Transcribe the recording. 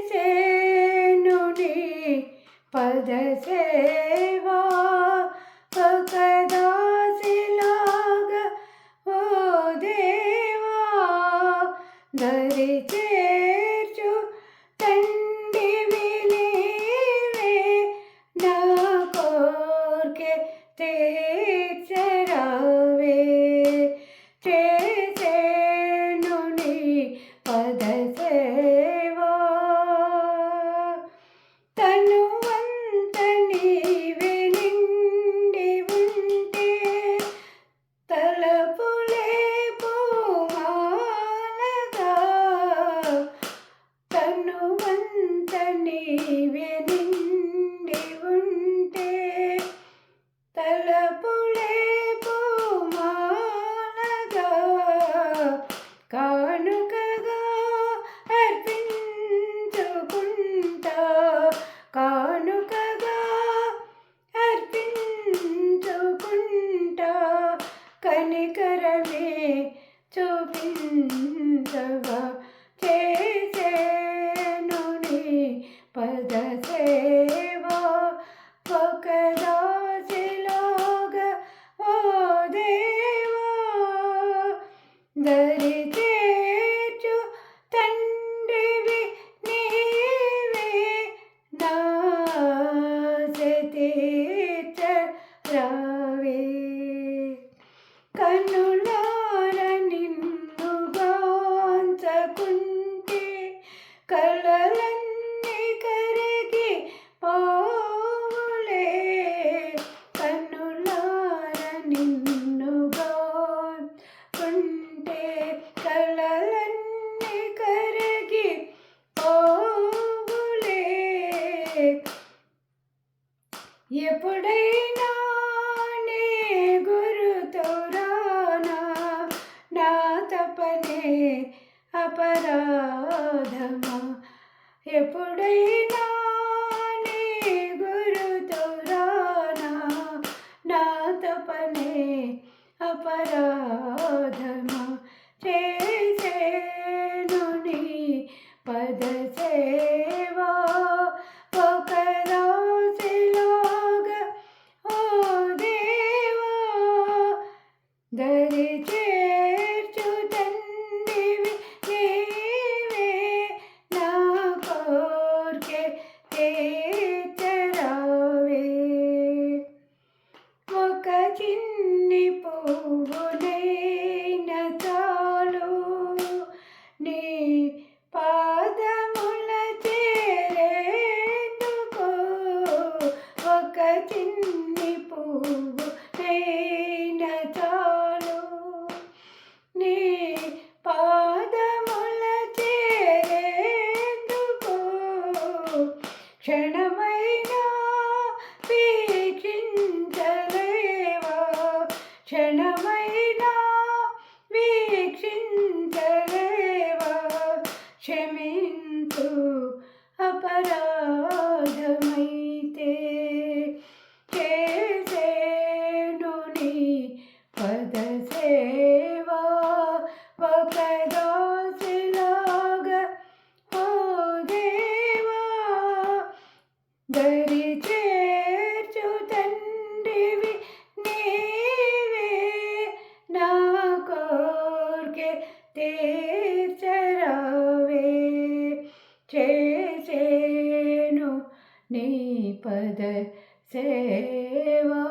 చేసేను నీ పద సేవా ఒక దాసిలాగా ఓ దేవా దరి చేర్చు తండ్రివి నీవే నా కోర్కె తీర్చరావే చేసేను నీ పద సేవా తనువంత నీవే నిండి ఉంటే తలపులే పూమాలగా తనువంత నీవే నిండి ఉంటే తలపులే పూమాలగా కానుకగా అర్పించుకుంటా కానుకగా అర్పించుకుంటా కనికరమే చూపించగా చేసేను నీ పద సేవా ఒక దాసిలాగా ఓ దేవా దరి చేర్చు తండ్రివి నీవే నా ఆశ తీర్చరావే కన్నులార నిన్ను గాంచకుంటే కలలన్నీ కరిగి పోవులే కన్నులార నిన్ను గాంచకుంటే కలలన్నీ కరిగి పోవులే ఎప్పుడైనా నీ గురుతో రానా నా తపనే అపరాధమా ఎప్పుడైనా నీ గురుతో రానా నా తపనే అపరాధమా చేసేను నీ పద సేవా ఒక దాసిలాగా ఓ దేవా దరి చేర్చు తండ్రివి నీవే నా కోర్కె తీర్చరావే ఒక చిన్ని పువ్వునైన చాలు నీ పాదముల చేరేందుకు ఒక చిన్ని పువ్వునైన చాలు నీ పాదముల చేరేందుకు క్షణమైనా వీక్షించలేవా క్షణమైనా వీక్షించలేవా క్షమించు అపరాధమైతే చేసేను నీ పద సేవా ఒక దాసిలాగా ఓ దేవా దరి చేర్చు తండ్రివి నీవే నా కోర్కె తీర్చరావే చేసేను నీ పద సేవా